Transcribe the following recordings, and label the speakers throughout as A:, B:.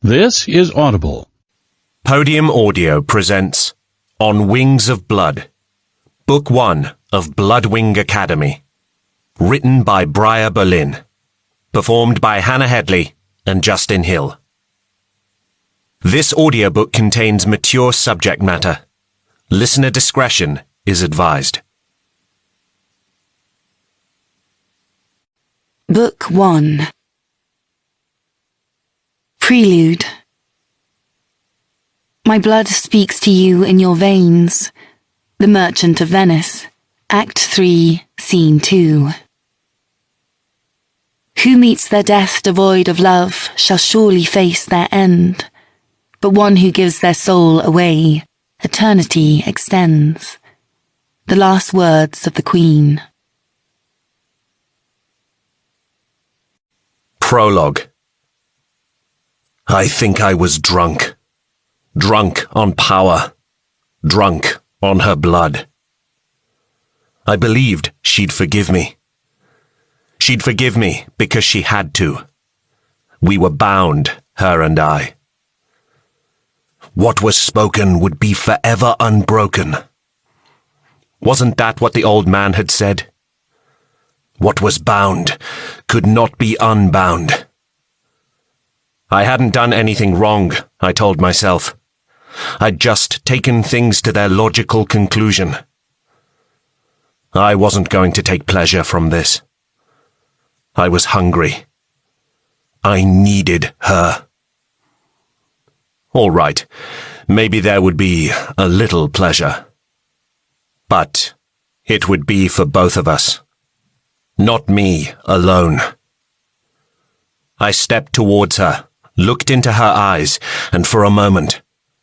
A: This is Audible.
B: Podium Audio presents On Wings of Blood, Book 1 of Bloodwing Academy, written by Briar Berlin, performed by Hannah Headley and Justin Hill. This audiobook contains mature subject matter. Listener discretion is advised.
C: Book 1. Prelude. My blood speaks to you in your veins. The Merchant of Venice, Act 3, Scene 2. Who meets their death devoid of love shall surely face their end, but one who gives their soul away, eternity extends. The last words of the Queen.
B: Prologue. I think I was drunk. Drunk on power. Drunk on her blood. I believed she'd forgive me. She'd forgive me because she had to. We were bound, her and I. What was spoken would be forever unbroken. Wasn't that what the old man had said? What was bound could not be unbound. I hadn't done anything wrong, I told myself. I'd just taken things to their logical conclusion. I wasn't going to take pleasure from this. I was hungry. I needed her. All right, maybe there would be a little pleasure. But it would be for both of us. Not me alone. I stepped towards her, looked into her eyes, and for a moment,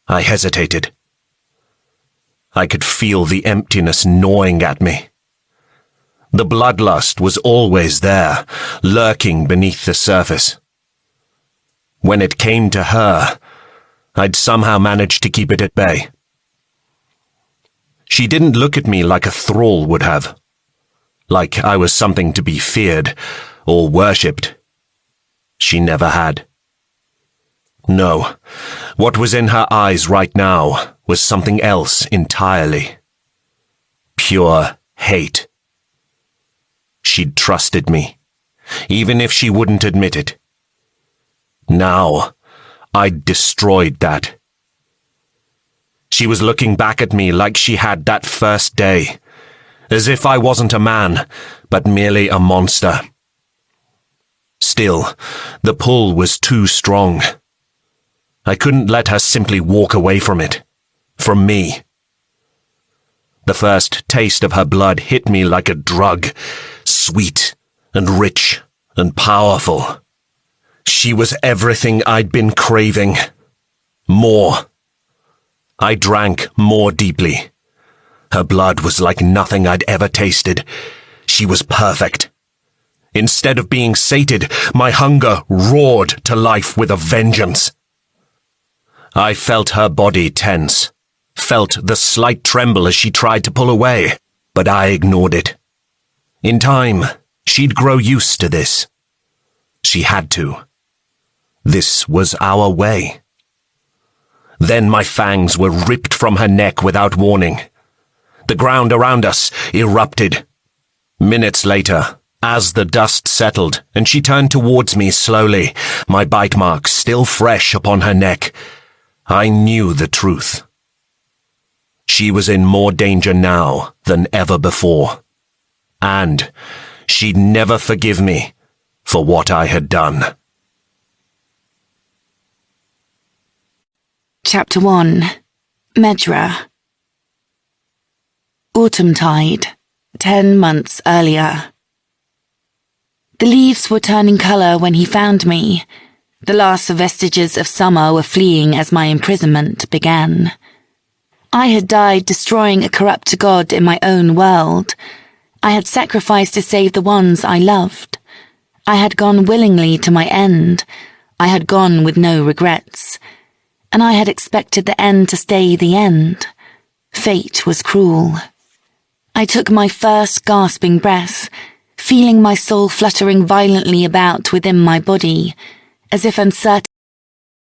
B: I hesitated. I could feel the emptiness gnawing at me. The bloodlust was always there, lurking beneath the surface. When it came to her, I'd somehow managed to keep it at bay. She didn't look at me like a thrall would have, like I was something to be feared or worshipped. She never had. No, what was in her eyes right now was something else entirely. Pure hate. She'd trusted me, even if she wouldn't admit it. Now, I'd destroyed that. She was looking back at me like she had that first day, as if I wasn't a man, but merely a monster. Still, the pull was too strong. I couldn't let her simply walk away from it. From me. The first taste of her blood hit me like a drug, sweet and rich and powerful. She was everything I'd been craving. More. I drank more deeply. Her blood was like nothing I'd ever tasted. She was perfect. Instead of being sated, my hunger roared to life with a vengeance. I felt her body tense, felt the slight tremble as she tried to pull away, but I ignored it. In time, she'd grow used to this. She had to. This was our way. Then my fangs were ripped from her neck without warning. The ground around us erupted. Minutes later, as the dust settled and she turned towards me slowly, my bite marks still fresh upon her neck, I knew the truth. She was in more danger now than ever before. And she'd never forgive me for what I had done.
C: Chapter 1. Medra. Autumntide, 10 months earlier. The leaves were turning colour when he found me. The last vestiges of summer were fleeing as my imprisonment began. I had died destroying a corrupt god in my own world. I had sacrificed to save the ones I loved. I had gone willingly to my end. I had gone with no regrets. And I had expected the end to stay the end. Fate was cruel. I took my first gasping breath, feeling my soul fluttering violently about within my body, as if uncertain